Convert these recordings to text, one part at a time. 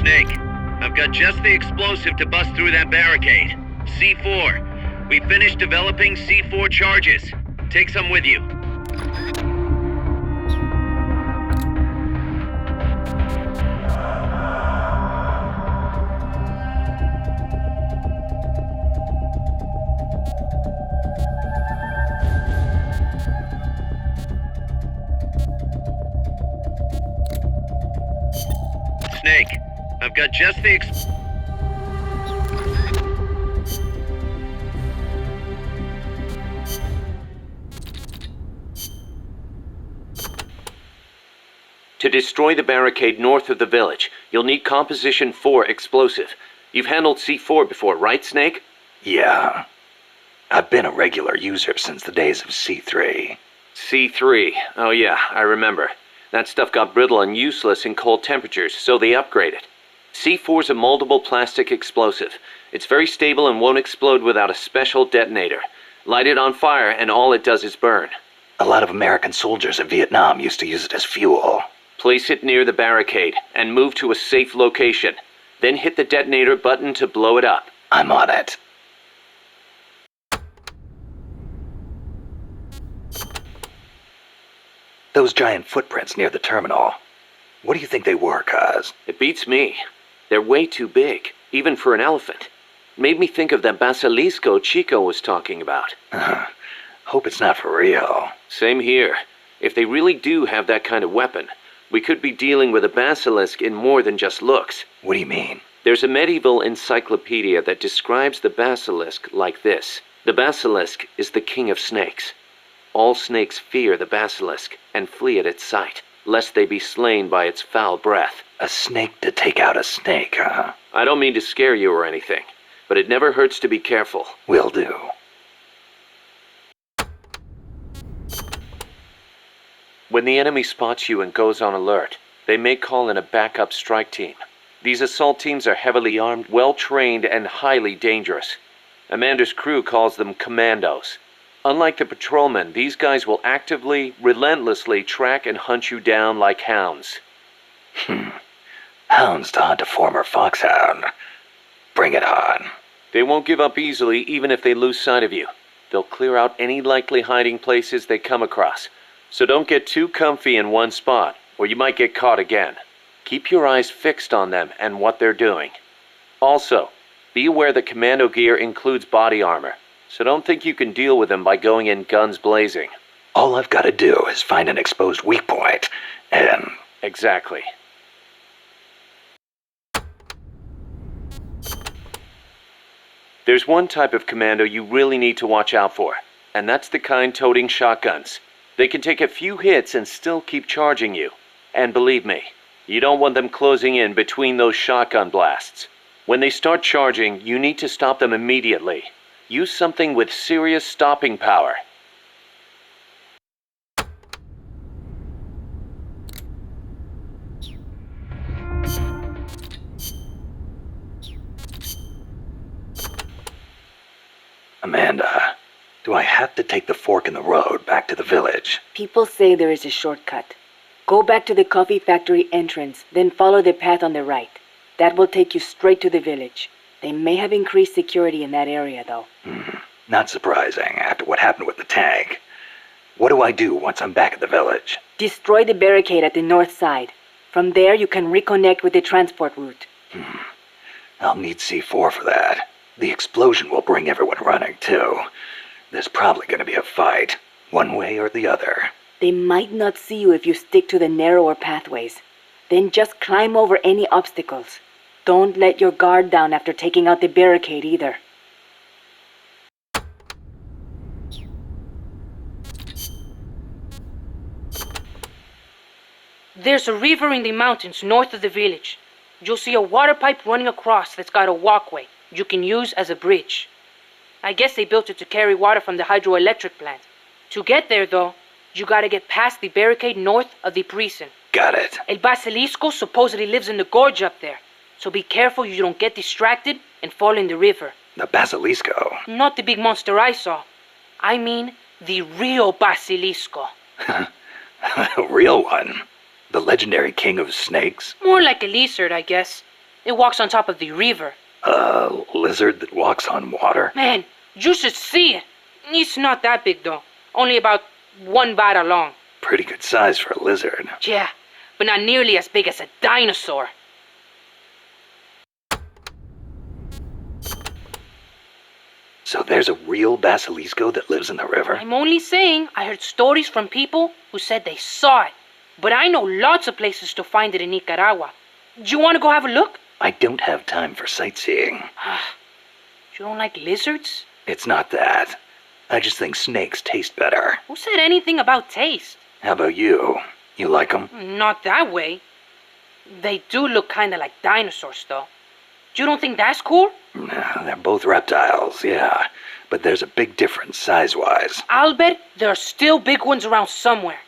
Snake, I've got just the explosive to bust through that barricade. C4. We finished developing C4 charges. Take some with you. Snake, I've got just the To destroy the barricade north of the village, you'll need Composition 4 explosive. You've handled C4 before, right, Snake? Yeah. I've been a regular user since the days of C3. C3. Oh yeah, I remember. That stuff got brittle and useless in cold temperatures, so they upgraded. C4's a moldable plastic explosive. It's very stable and won't explode without a special detonator. Light it on fire and all it does is burn. A lot of American soldiers in Vietnam used to use it as fuel. Place it near the barricade and move to a safe location. Then hit the detonator button to blow it up. I'm on it. Those giant footprints near the terminal. What do you think they were, Kaz? It beats me. They're way too big, even for an elephant. Made me think of that basilisco Chico was talking about. Hope it's not for real. Same here. If they really do have that kind of weapon, we could be dealing with a basilisk in more than just looks. What do you mean? There's a medieval encyclopedia that describes the basilisk like this. The basilisk is the king of snakes. All snakes fear the basilisk and flee at its sight, lest they be slain by its foul breath. A snake to take out a snake, huh? I don't mean to scare you or anything, but it never hurts to be careful. Will do. When the enemy spots you and goes on alert, they may call in a backup strike team. These assault teams are heavily armed, well-trained, and highly dangerous. Amanda's crew calls them commandos. Unlike the patrolmen, these guys will actively, relentlessly track and hunt you down like hounds. Hounds to hunt a former foxhound. Bring it on. They won't give up easily even if they lose sight of you. They'll clear out any likely hiding places they come across. So don't get too comfy in one spot, or you might get caught again. Keep your eyes fixed on them and what they're doing. Also, be aware that commando gear includes body armor. So don't think you can deal with them by going in guns blazing. All I've got to do is find an exposed weak point, and... Exactly. There's one type of commando you really need to watch out for, and that's the kind toting shotguns. They can take a few hits and still keep charging you. And believe me, you don't want them closing in between those shotgun blasts. When they start charging, you need to stop them immediately. Use something with serious stopping power. Amanda, do I have to take the fork in the road back to the village? People say there is a shortcut. Go back to the coffee factory entrance, then follow the path on the right. That will take you straight to the village. They may have increased security in that area, though. Not surprising after what happened with the tank. What do I do once I'm back at the village? Destroy the barricade at the north side. From there, you can reconnect with the transport route. I'll need C4 for that. The explosion will bring everyone running, too. There's probably going to be a fight, one way or the other. They might not see you if you stick to the narrower pathways. Then just climb over any obstacles. Don't let your guard down after taking out the barricade either. There's a river in the mountains north of the village. You'll see a water pipe running across that's got a walkway you can use as a bridge. I guess they built it to carry water from the hydroelectric plant. To get there, though, you gotta get past the barricade north of the prison. Got it. El Basilisco supposedly lives in the gorge up there, so be careful you don't get distracted and fall in the river. The Basilisco? Not the big monster I saw. I mean, the real Basilisco. A real one? The legendary king of snakes? More like a lizard, I guess. It walks on top of the river. A lizard that walks on water? Man, you should see it. It's not that big though. Only about 1 vara long. Pretty good size for a lizard. Yeah, but not nearly as big as a dinosaur. So there's a real basilisco that lives in the river? I'm only saying I heard stories from people who said they saw it. But I know lots of places to find it in Nicaragua. Do you want to go have a look? I don't have time for sightseeing. You don't like lizards? It's not that. I just think snakes taste better. Who said anything about taste? How about you? You like them? Not that way. They do look kinda like dinosaurs, though. You don't think that's cool? They're both reptiles, yeah. But there's a big difference size-wise. I'll bet there are still big ones around somewhere.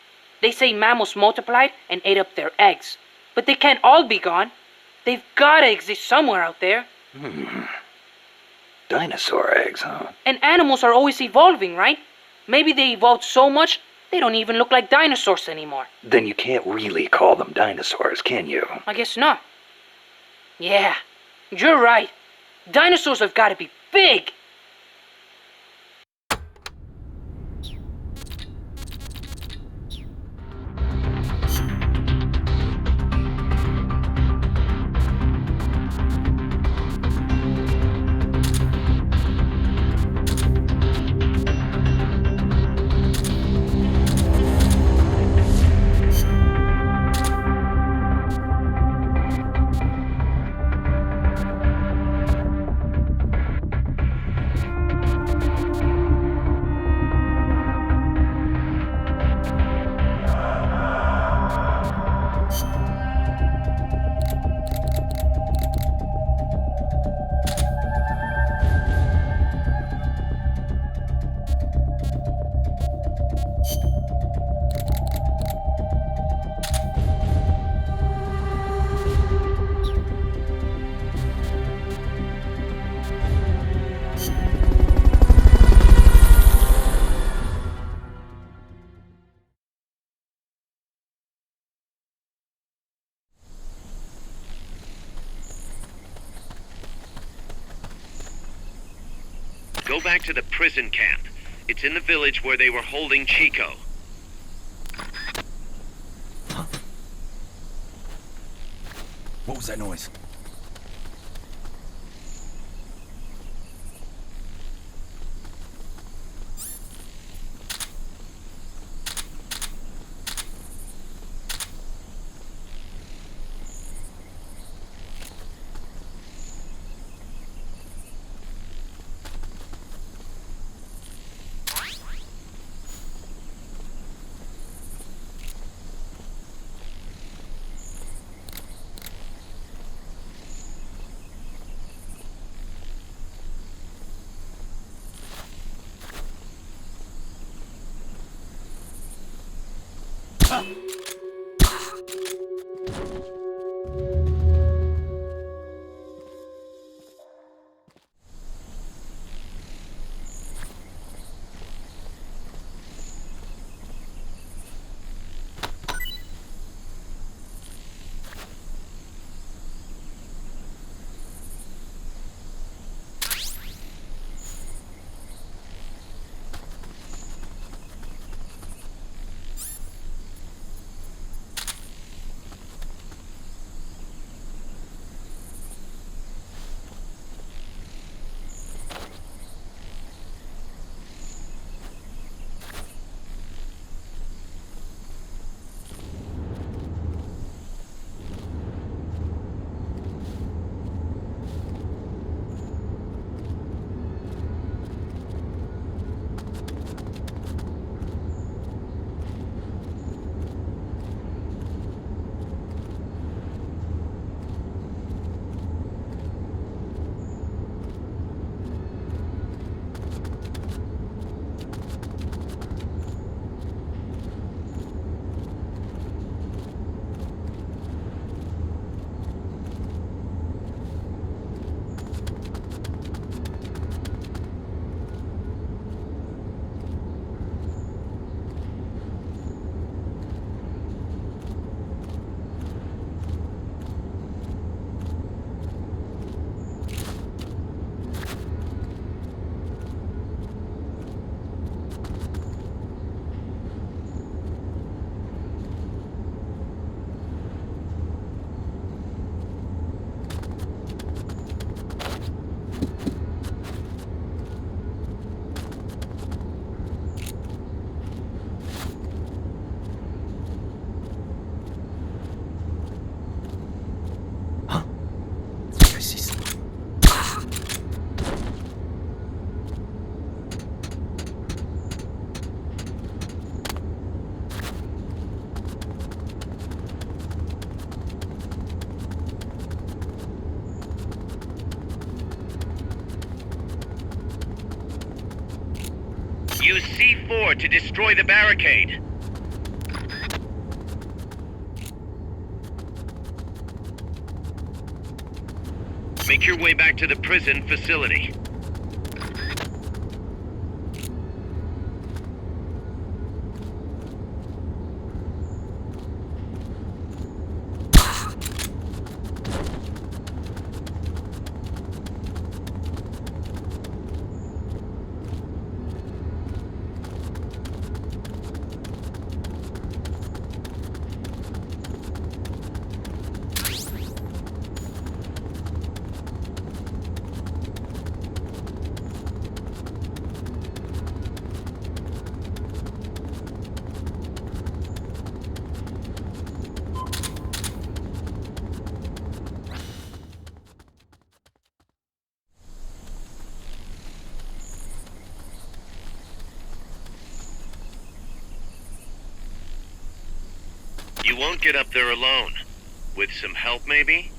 They say mammals multiplied and ate up their eggs. But they can't all be gone. They've gotta exist somewhere out there. Dinosaur eggs, huh? And animals are always evolving, right? Maybe they evolved so much, they don't even look like dinosaurs anymore. Then you can't really call them dinosaurs, can you? I guess not. Yeah, you're right. Dinosaurs have gotta be big. Go back to the prison camp. It's in the village where they were holding Chico. What was that noise? Use C4 to destroy the barricade. Make your way back to the prison facility. You won't get up there alone. With some help, maybe?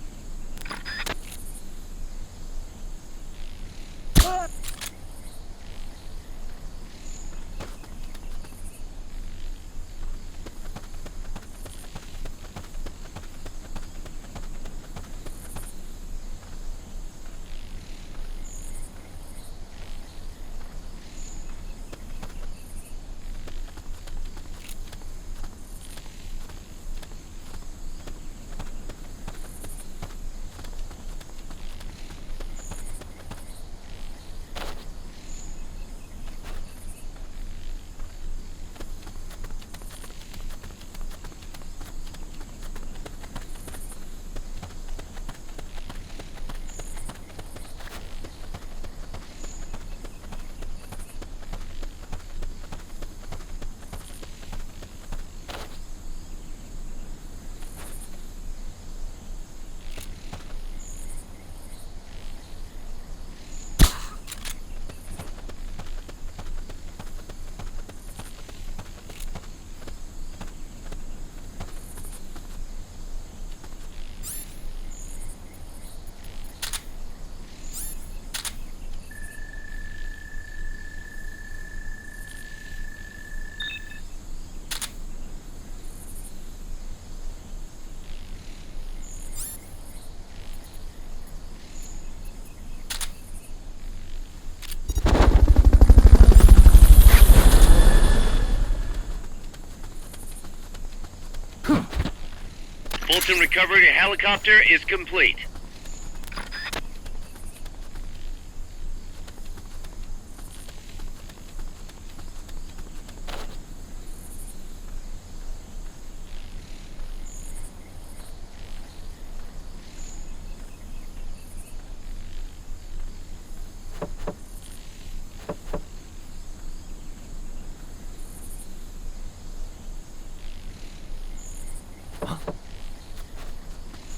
Fulton recovery helicopter is complete.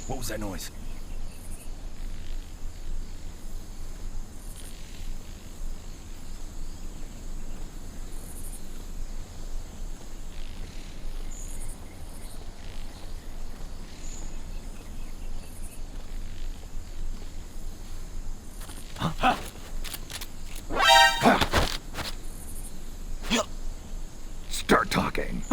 What was that noise? Start talking.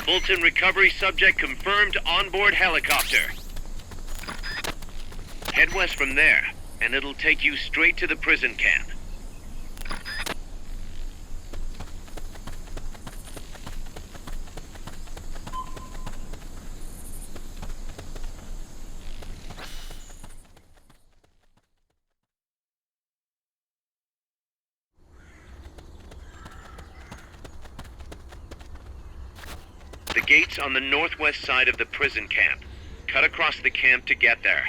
Fulton recovery subject confirmed onboard helicopter. Head west from there, and it'll take you straight to the prison camp. The gate's on the northwest side of the prison camp. Cut across the camp to get there.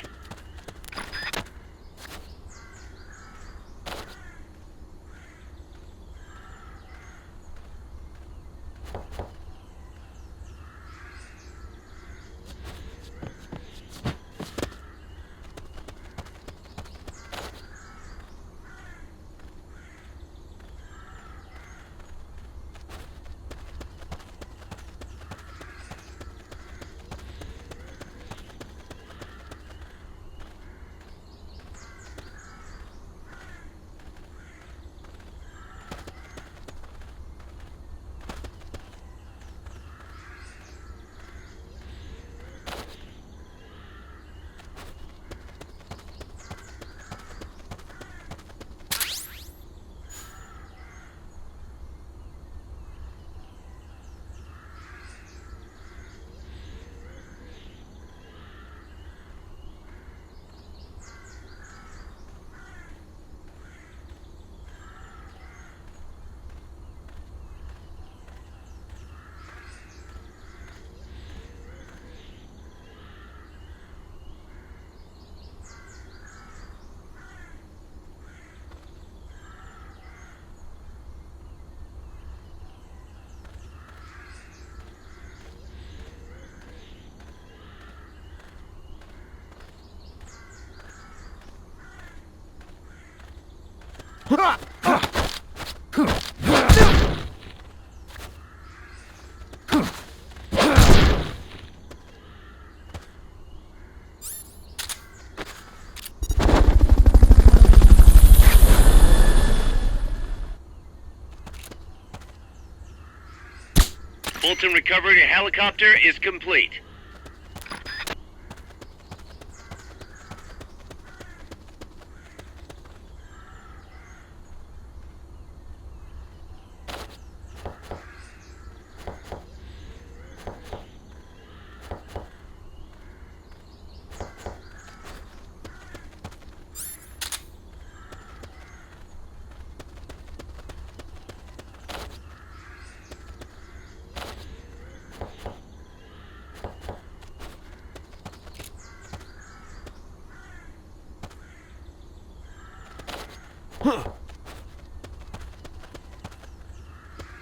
Fulton recovery helicopter is complete.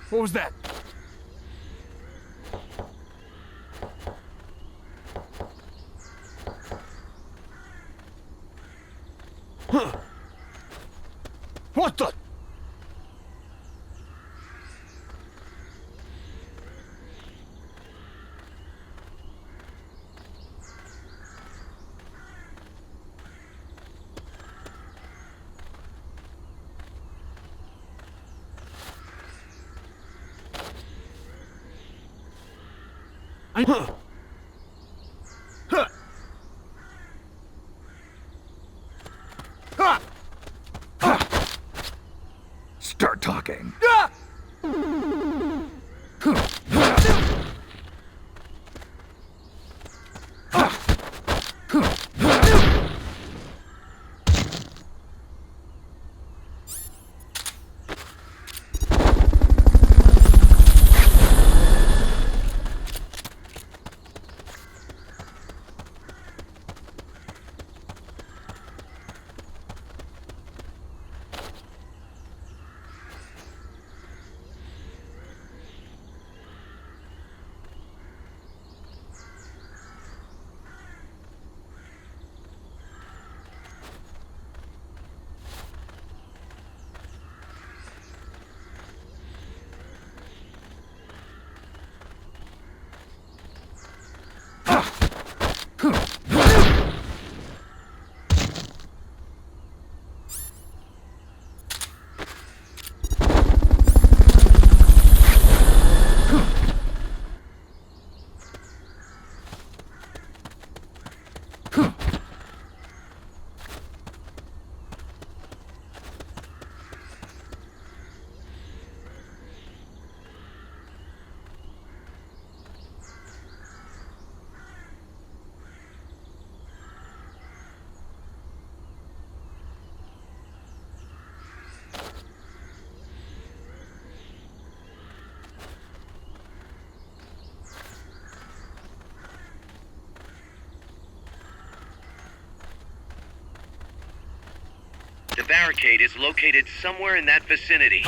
What was that? What the? Start talking. The barricade is located somewhere in that vicinity.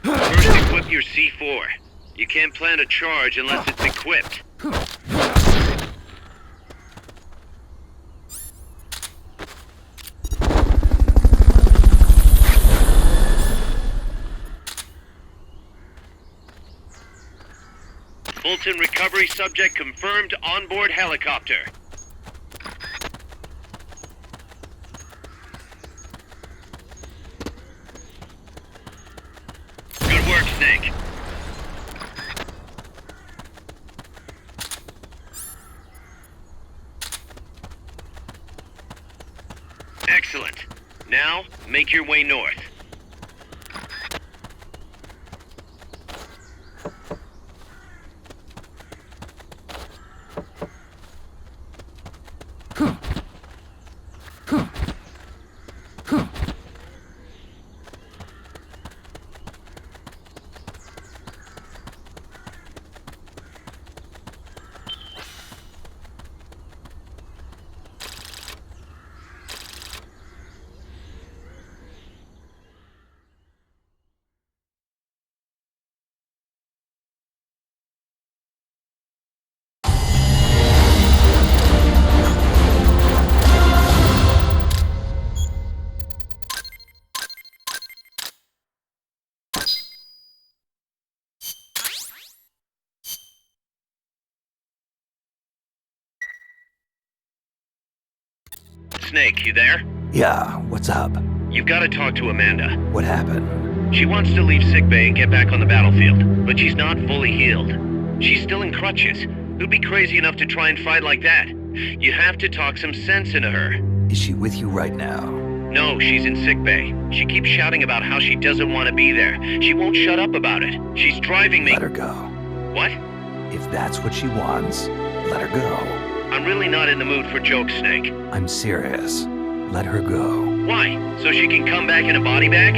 First, equip your C4. You can't plant a charge unless it's equipped. Fulton recovery subject confirmed onboard helicopter. Good work, Snake. Excellent. Now, make your way north. Snake, you there? Yeah, what's up? You've got to talk to Amanda. What happened? She wants to leave sickbay and get back on the battlefield, but she's not fully healed. She's still in crutches. Who'd be crazy enough to try and fight like that? You have to talk some sense into her. Is she with you right now? No, she's in sickbay. She keeps shouting about how she doesn't want to be there. She won't shut up about it. She's driving me... Let her go. What? If that's what she wants, let her go. I'm really not in the mood for jokes, Snake. I'm serious. Let her go. Why? So she can come back in a body bag?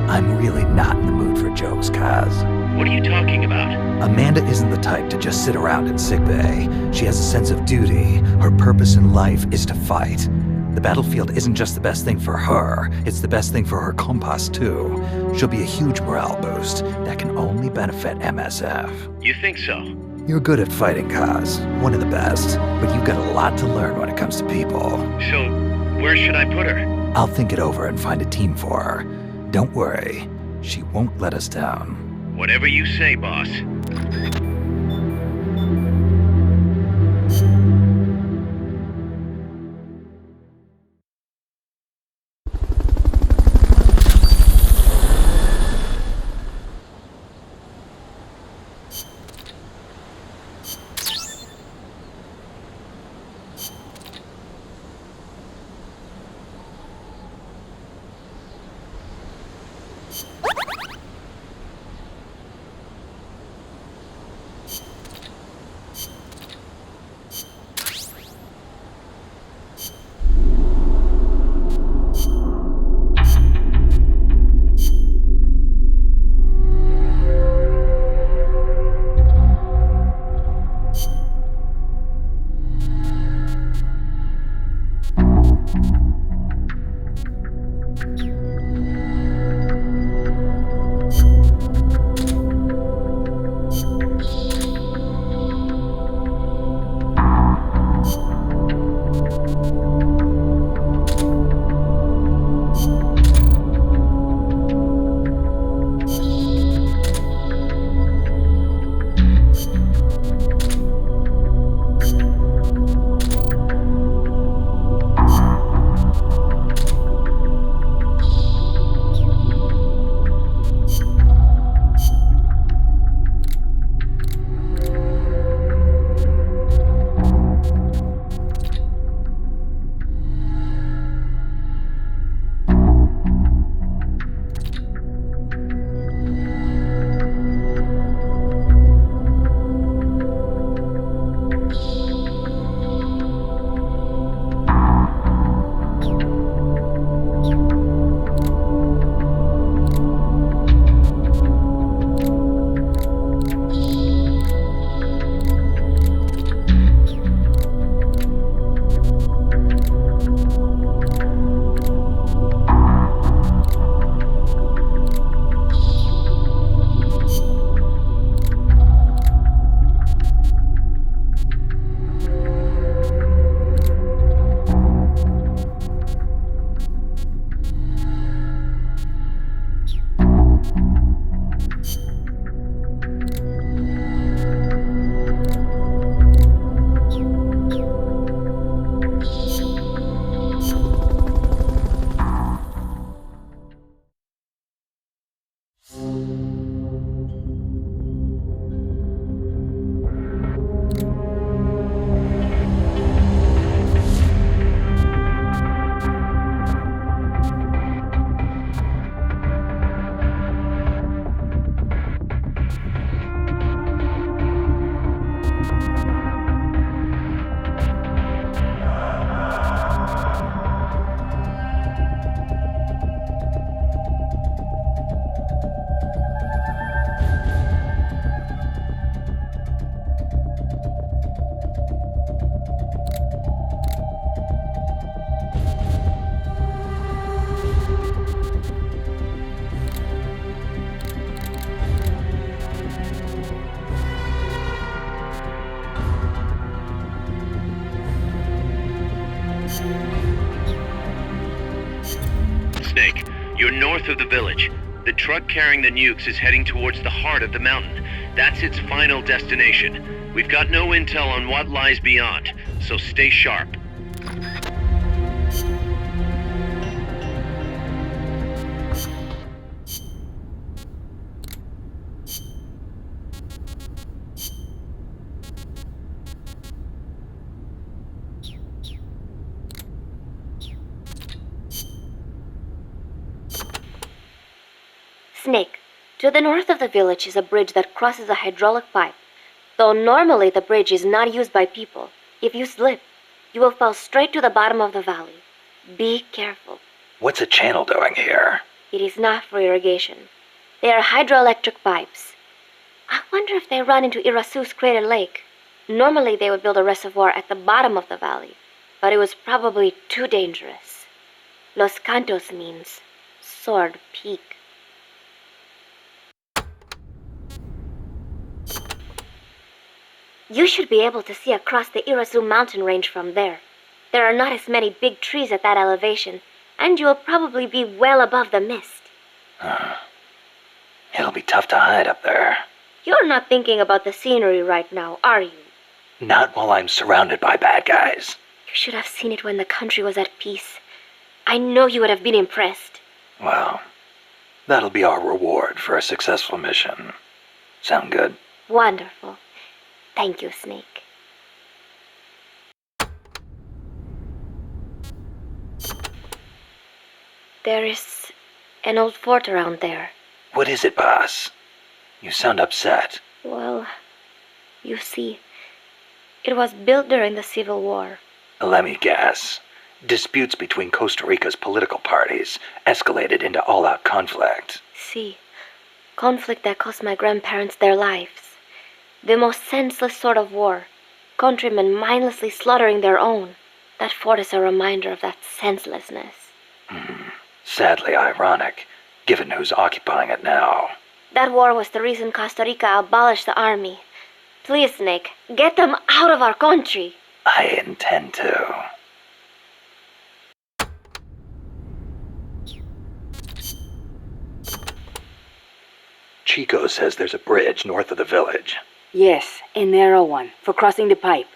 I'm really not in the mood for jokes, Kaz. What are you talking about? Amanda isn't the type to just sit around in sickbay. She has a sense of duty. Her purpose in life is to fight. The battlefield isn't just the best thing for her, it's the best thing for her compas too. She'll be a huge morale boost that can only benefit MSF. You think so? You're good at fighting, Kaz. One of the best. But you've got a lot to learn when it comes to people. So, where should I put her? I'll think it over and find a team for her. Don't worry. She won't let us down. Whatever you say, boss. Snake, you're north of the village. The truck carrying the nukes is heading towards the heart of the mountain. That's its final destination. We've got no intel on what lies beyond, so stay sharp. Snake, to the north of the village is a bridge that crosses a hydraulic pipe. Though normally the bridge is not used by people, if you slip, you will fall straight to the bottom of the valley. Be careful. What's a channel doing here? It is not for irrigation. They are hydroelectric pipes. I wonder if they run into Irasu's crater lake. Normally they would build a reservoir at the bottom of the valley, but it was probably too dangerous. Los Cantos means Sword Peak. You should be able to see across the Irasu mountain range from there. There are not as many big trees at that elevation, and you will probably be well above the mist. It'll be tough to hide up there. You're not thinking about the scenery right now, are you? Not while I'm surrounded by bad guys. You should have seen it when the country was at peace. I know you would have been impressed. Well, that'll be our reward for a successful mission. Sound good? Wonderful. Thank you, Snake. There is an old fort around there. What is it, boss? You sound upset. Well, you see, it was built during the Civil War. Let me guess. Disputes between Costa Rica's political parties escalated into all-out conflict. See, conflict that cost my grandparents their lives. The most senseless sort of war. Countrymen mindlessly slaughtering their own. That fort is a reminder of that senselessness. Sadly ironic, given who's occupying it now. That war was the reason Costa Rica abolished the army. Please, Snake, get them out of our country. I intend to. Chico says there's a bridge north of the village. Yes, a narrow one, for crossing the pipe.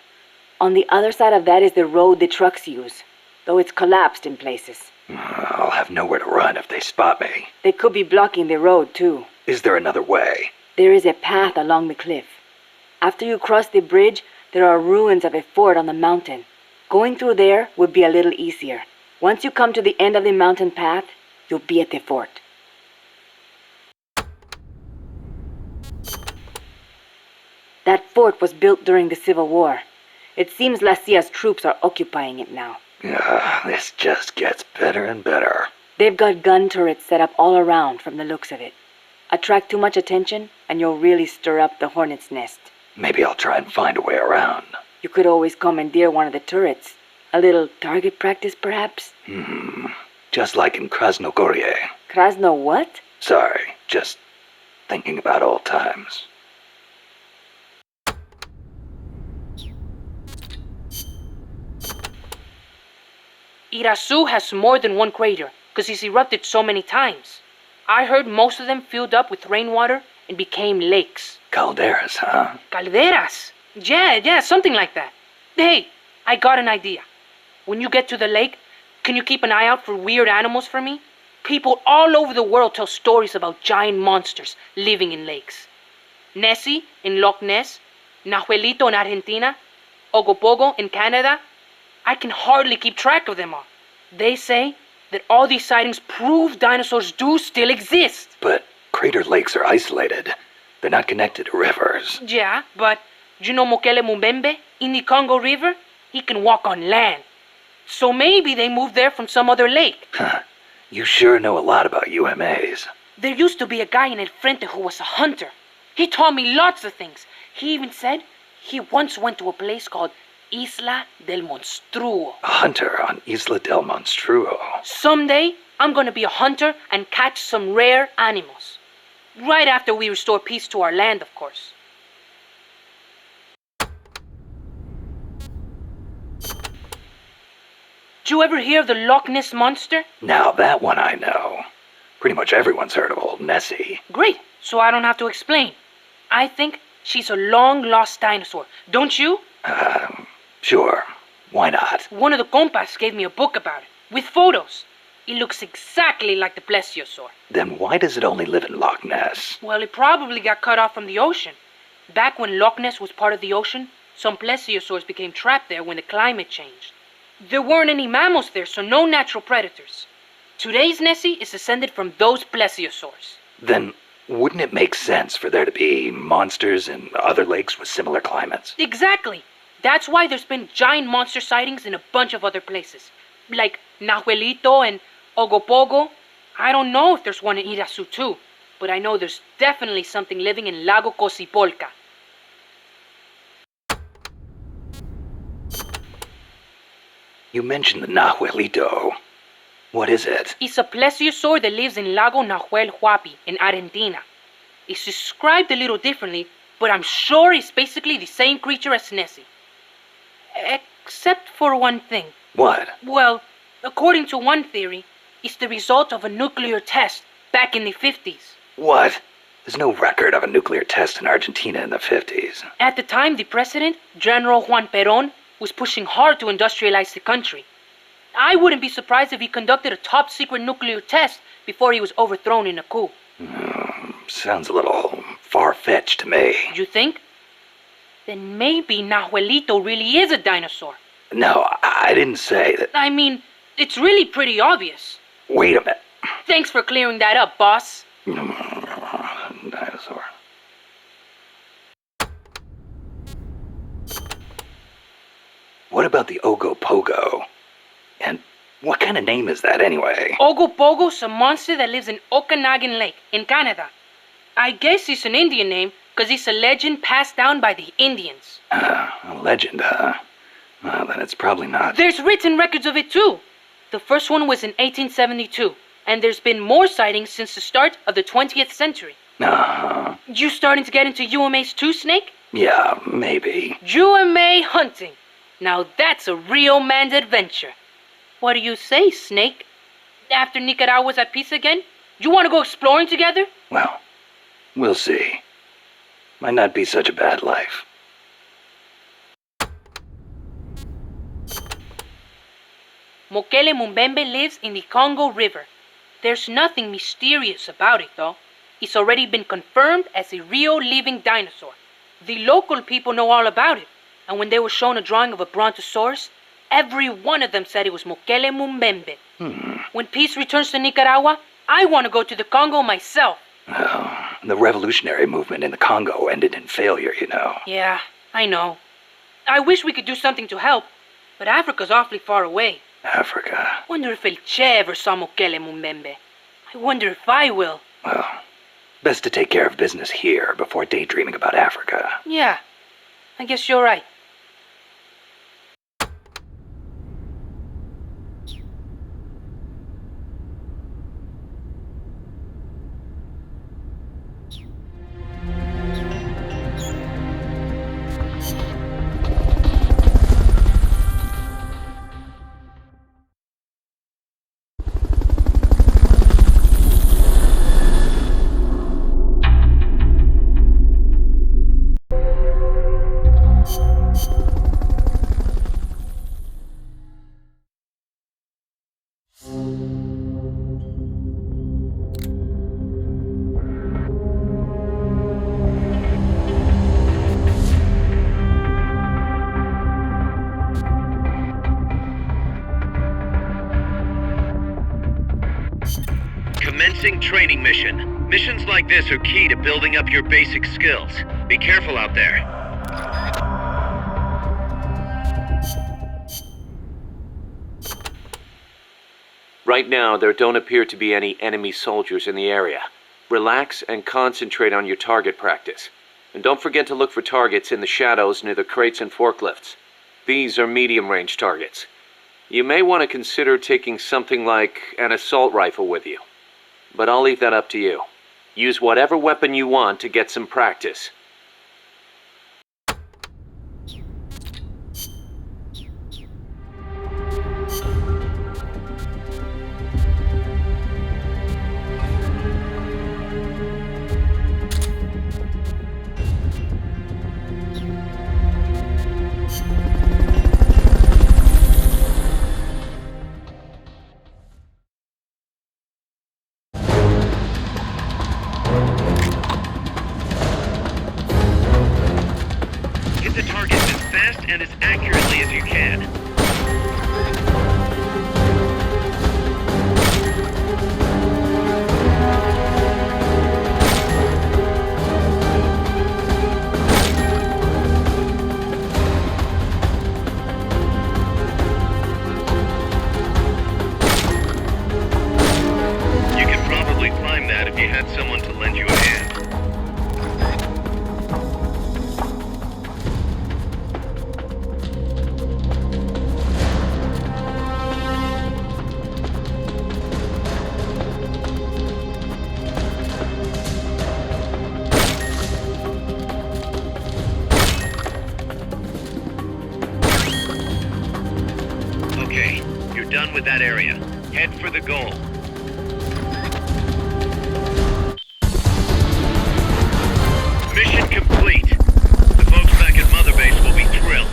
On the other side of that is the road the trucks use, though it's collapsed in places. I'll have nowhere to run if they spot me. They could be blocking the road, too. Is there another way? There is a path along the cliff. After you cross the bridge, there are ruins of a fort on the mountain. Going through there would be a little easier. Once you come to the end of the mountain path, you'll be at the fort. That fort was built during the Civil War. It seems La Cia's troops are occupying it now. This just gets better and better. They've got gun turrets set up all around from the looks of it. Attract too much attention, and you'll really stir up the hornet's nest. Maybe I'll try and find a way around. You could always commandeer one of the turrets. A little target practice, perhaps? Just like in Krasnogorye. Krasno what? Sorry, just thinking about old times. Irasu has more than one crater, because he's erupted so many times. I heard most of them filled up with rainwater and became lakes. Calderas, huh? Calderas. Yeah, something like that. Hey, I got an idea. When you get to the lake, can you keep an eye out for weird animals for me? People all over the world tell stories about giant monsters living in lakes. Nessie in Loch Ness, Nahuelito in Argentina, Ogopogo in Canada. I can hardly keep track of them all. They say that all these sightings prove dinosaurs do still exist. But crater lakes are isolated. They're not connected to rivers. Yeah, but do you know Mokele Mumbembe in the Congo River? He can walk on land. So maybe they moved there from some other lake. You sure know a lot about UMAs. There used to be a guy in El Frente who was a hunter. He taught me lots of things. He even said he once went to a place called Isla del Monstruo. A hunter on Isla del Monstruo. Someday, I'm gonna be a hunter and catch some rare animals. Right after we restore peace to our land, of course. Did you ever hear of the Loch Ness Monster? Now that one I know. Pretty much everyone's heard of old Nessie. Great, so I don't have to explain. I think she's a long-lost dinosaur, don't you? Sure. Why not? One of the compas gave me a book about it, with photos. It looks exactly like the plesiosaur. Then why does it only live in Loch Ness? Well, it probably got cut off from the ocean. Back when Loch Ness was part of the ocean, some plesiosaurs became trapped there when the climate changed. There weren't any mammals there, so no natural predators. Today's Nessie is descended from those plesiosaurs. Then wouldn't it make sense for there to be monsters in other lakes with similar climates? Exactly. That's why there's been giant monster sightings in a bunch of other places. Like Nahuelito and Ogopogo. I don't know if there's one in Irasu too, but I know there's definitely something living in Lago Cosipolca. You mentioned the Nahuelito. What is it? It's a plesiosaur that lives in Lago Nahuel Huapi in Argentina. It's described a little differently, but I'm sure it's basically the same creature as Nessie. Except for one thing. What? Well, according to one theory, it's the result of a nuclear test back in the 50s. What? There's no record of a nuclear test in Argentina in the 50s. At the time, the president, General Juan Perón, was pushing hard to industrialize the country. I wouldn't be surprised if he conducted a top-secret nuclear test before he was overthrown in a coup. Sounds a little far-fetched to me. You think? Then maybe Nahuelito really is a dinosaur. No, I didn't say that. I mean, it's really pretty obvious. Wait a minute. Thanks for clearing that up, boss. Dinosaur. What about the Ogopogo? And what kind of name is that anyway? Ogopogo's a monster that lives in Okanagan Lake in Canada. I guess it's an Indian name because it's a legend passed down by the Indians. A legend, huh? Well, then it's probably not. There's written records of it too. The first one was in 1872, and there's been more sightings since the start of the 20th century. You starting to get into UMAs too, Snake? Yeah, maybe. UMA hunting. Now that's a real man's adventure. What do you say, Snake? After Nicaragua's at peace again, you want to go exploring together? Well, we'll see. Might not be such a bad life. Mokele Mumbembe lives in the Congo River. There's nothing mysterious about it, though. It's already been confirmed as a real living dinosaur. The local people know all about it, and when they were shown a drawing of a brontosaurus, every one of them said it was Mokele Mumbembe. When peace returns to Nicaragua, I want to go to the Congo myself. Oh, the revolutionary movement in the Congo ended in failure, you know. Yeah, I know. I wish we could do something to help, but Africa's awfully far away. Africa. Wonder if El Che ever saw Mokele Mumbembe. I wonder if I will. Well, best to take care of business here before daydreaming about Africa. Yeah, I guess you're right. training mission. Missions like this are key to building up your basic skills. Be careful out there. Right now, there don't appear to be any enemy soldiers in the area. Relax and concentrate on your target practice. And don't forget to look for targets in the shadows near the crates and forklifts. These are medium-range targets. You may want to consider taking something like an assault rifle with you. But I'll leave that up to you. Use whatever weapon you want to get some practice. Hit the targets as fast and as accurately as you can. You could probably climb that if you had someone to lend you a hand. Okay, you're done with that area. Head for the goal. Mission complete. The folks back at Mother Base will be thrilled.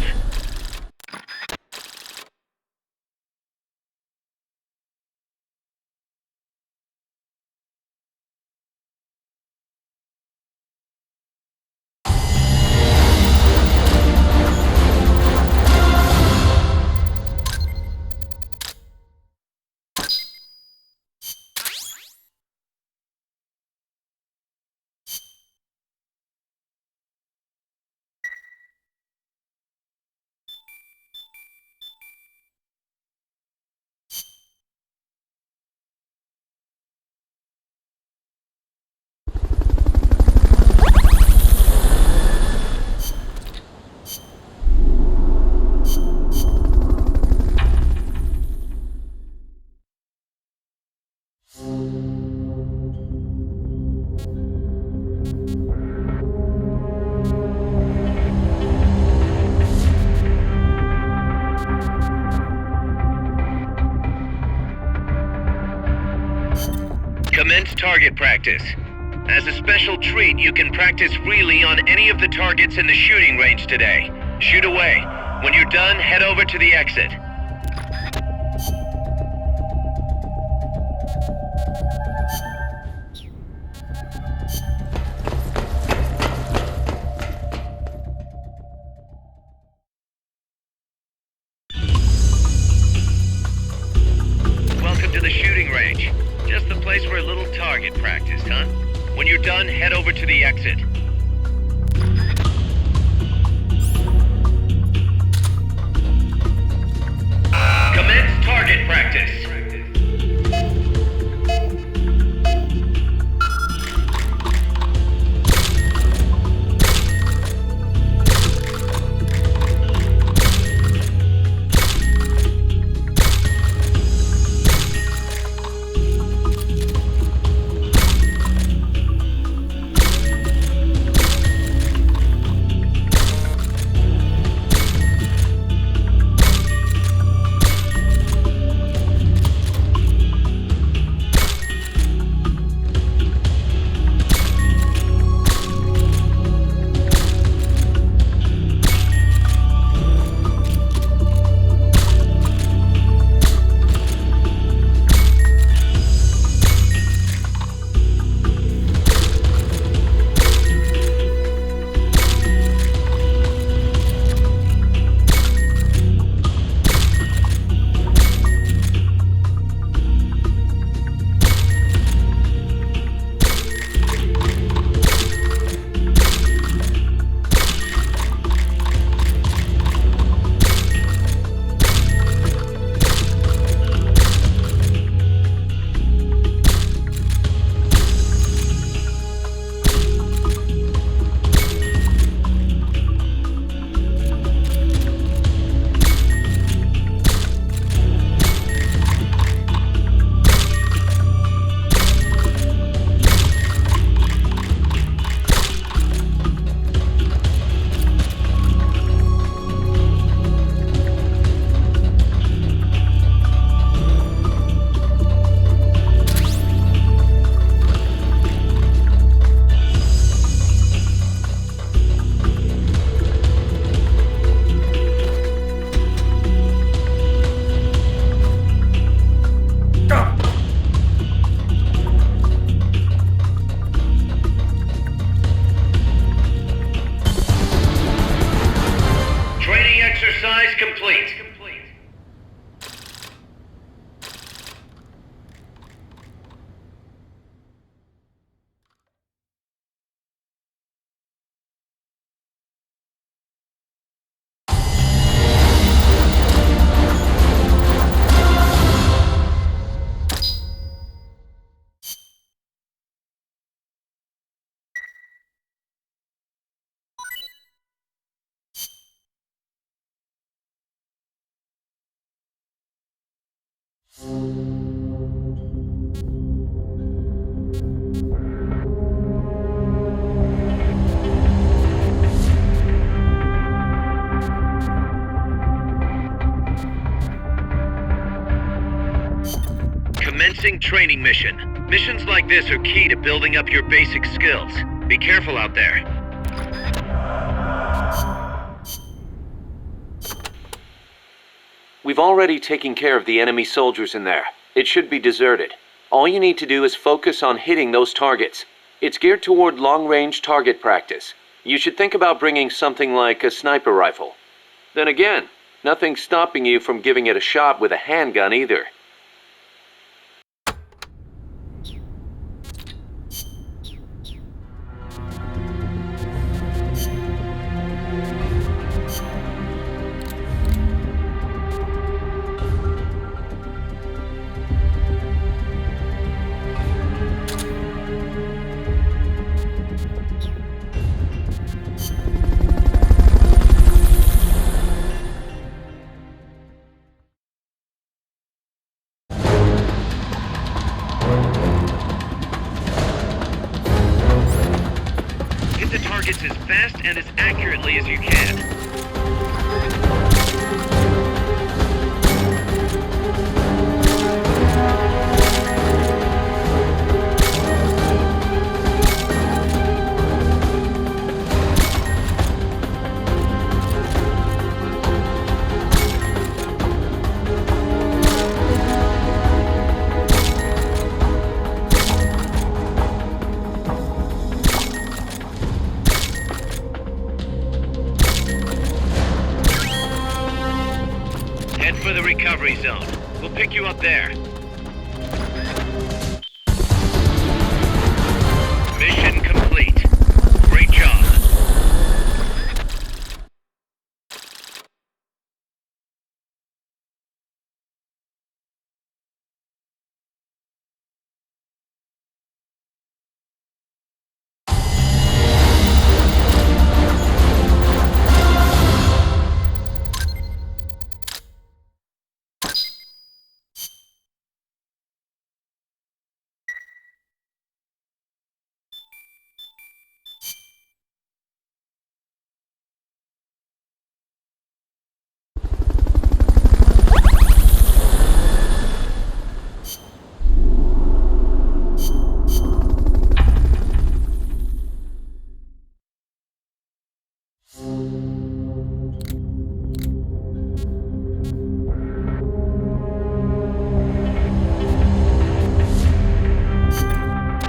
Commence target practice. As a special treat, you can practice freely on any of the targets in the shooting range today. Shoot away. When you're done, head over to the exit. Welcome to the shooting range. Just the place for a little target practice, huh? When you're done, head over to the exit. Commence target practice. complete. Commencing training mission. Missions like this are key to building up your basic skills. Be careful out there. We've already taken care of the enemy soldiers in there. It should be deserted. All you need to do is focus on hitting those targets. It's geared toward long-range target practice. You should think about bringing something like a sniper rifle. Then again, nothing's stopping you from giving it a shot with a handgun either. Hit the targets as fast and as accurately as you can. Head for the recovery zone. We'll pick you up there. Mission complete. Great job.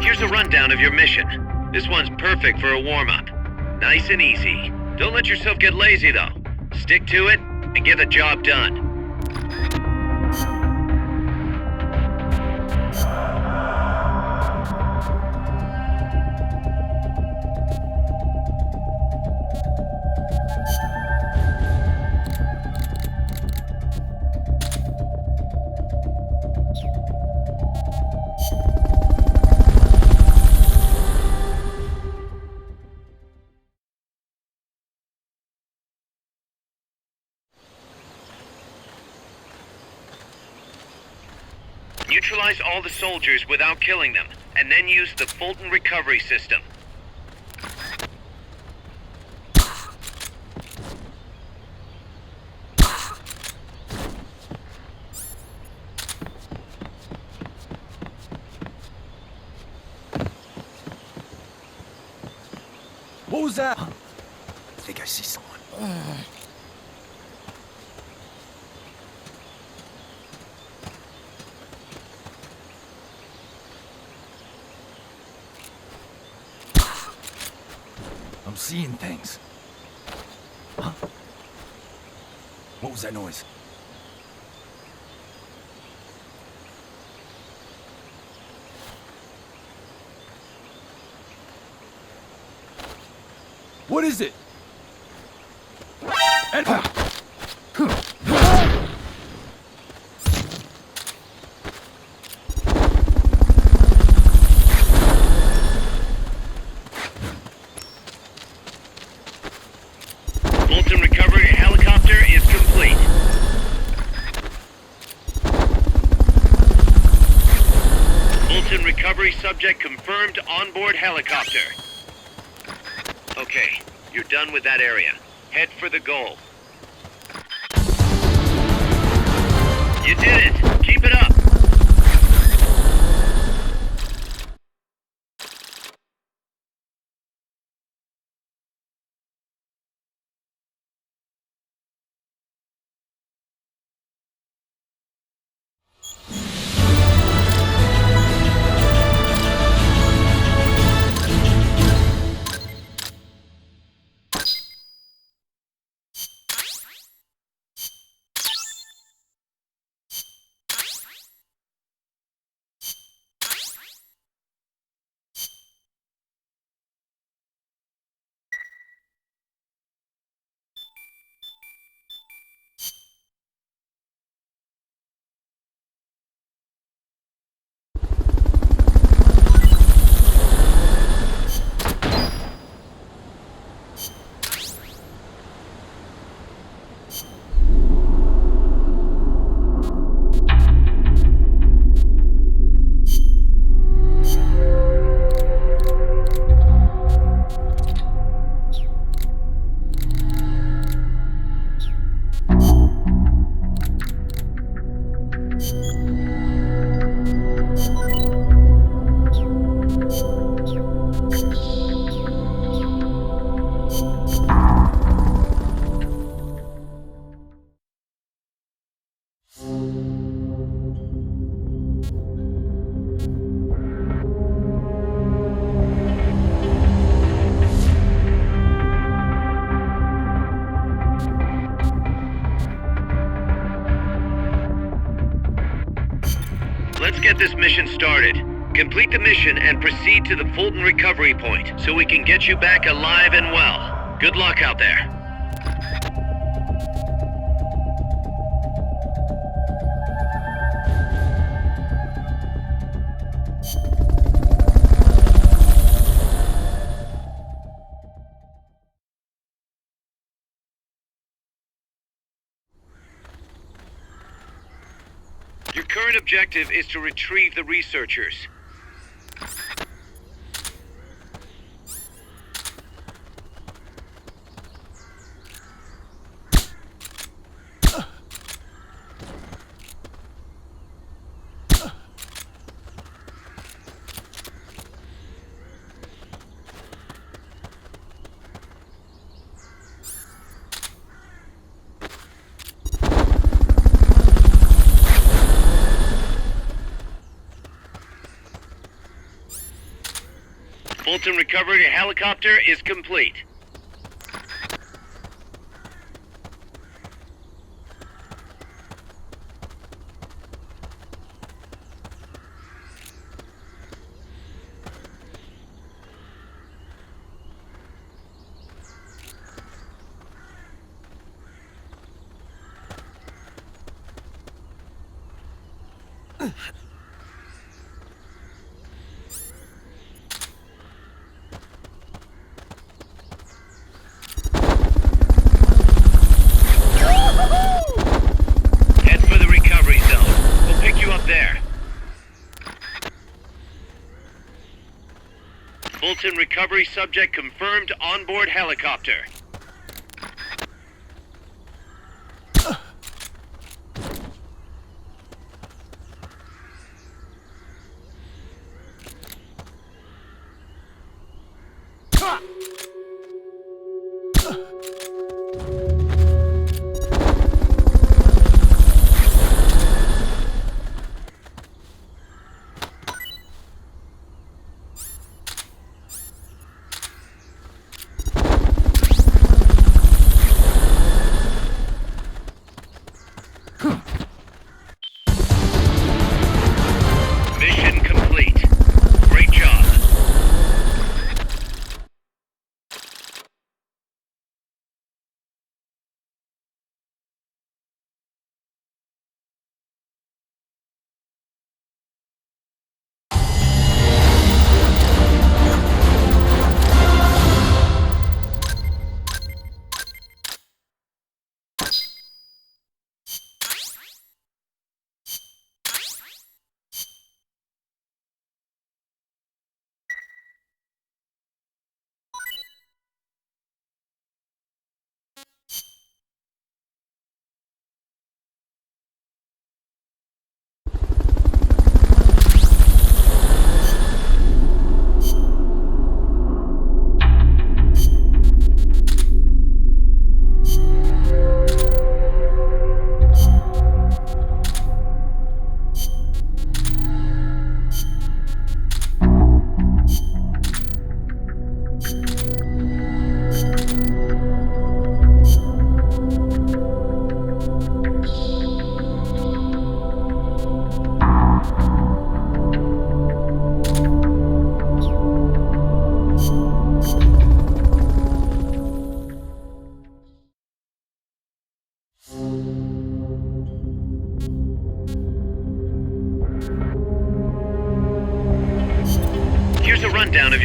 Here's a rundown of your mission. This one's perfect for a warm-up. Nice and easy. Don't let yourself get lazy, though. Stick to it and get the job done. Neutralize all the soldiers without killing them, and then use the Fulton recovery system. What was that? I think I see someone. I'm seeing things. Huh? What was that noise? What is it? Fulton recovery helicopter is complete. Fulton recovery subject confirmed onboard helicopter. Okay, you're done with that area. Head for the goal. You did it! Keep it up! Let's get this mission started. Complete the mission and proceed to the Fulton recovery point so we can get you back alive and well. Good luck out there. Your current objective is to retrieve the researchers. Fulton recovery helicopter is complete. Head for the recovery zone. We'll pick you up there. Fulton recovery subject confirmed onboard helicopter.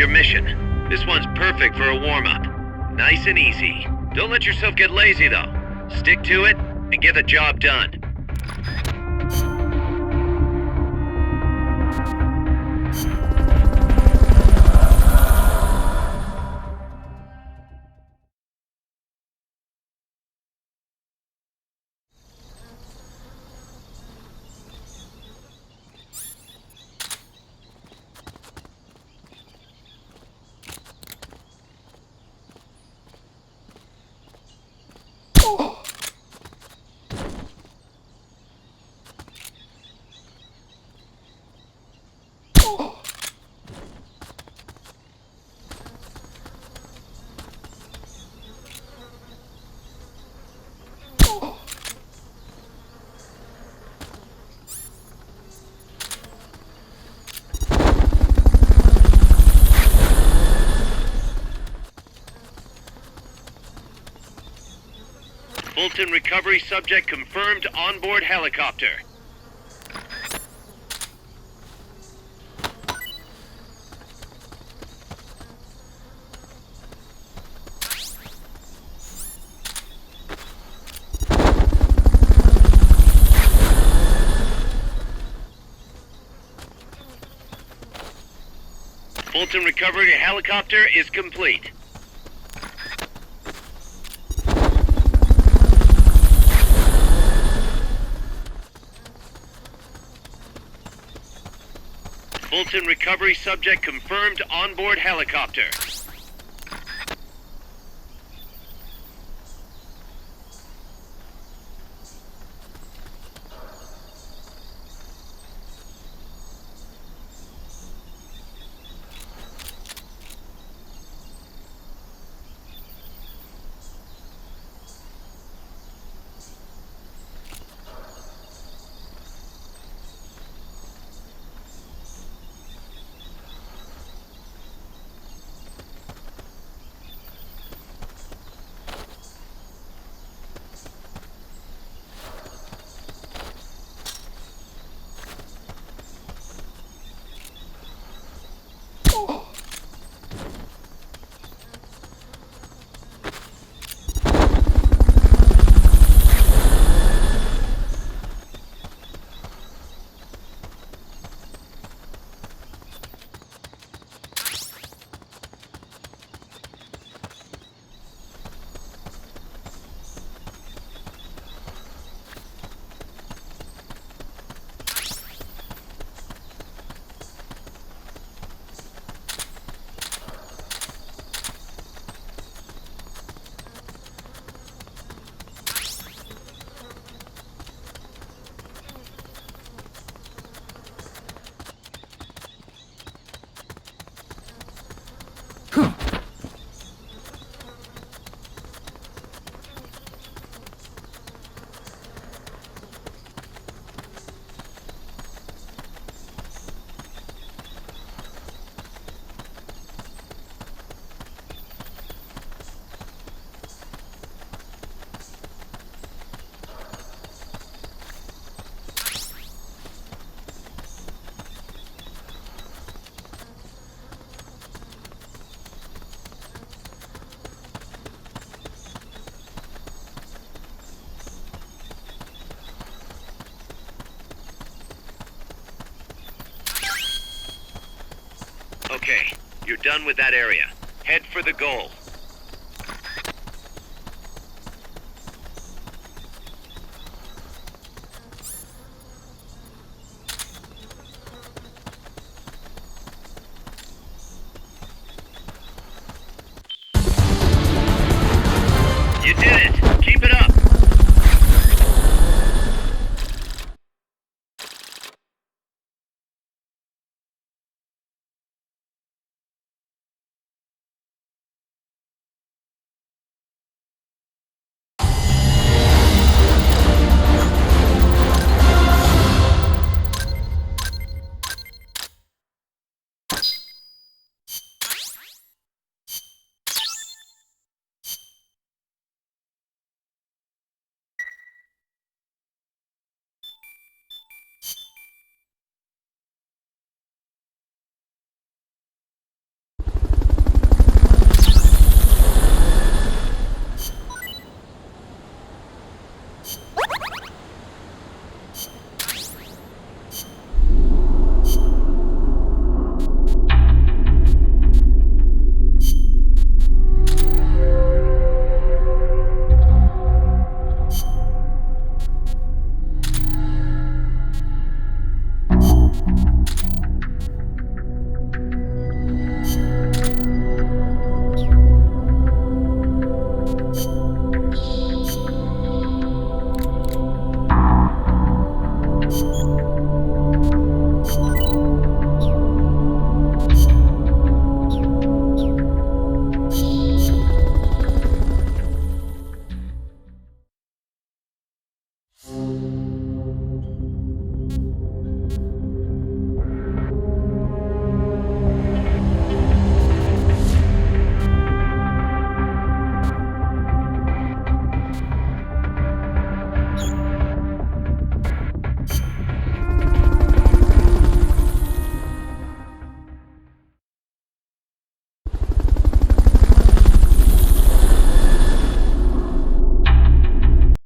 your mission. This one's perfect for a warm-up. Nice and easy. Don't let yourself get lazy, though. Stick to it and get the job done. Fulton recovery subject confirmed onboard helicopter. Fulton recovery helicopter is complete. Fulton recovery subject confirmed onboard helicopter. Okay, you're done with that area. Head for the goal.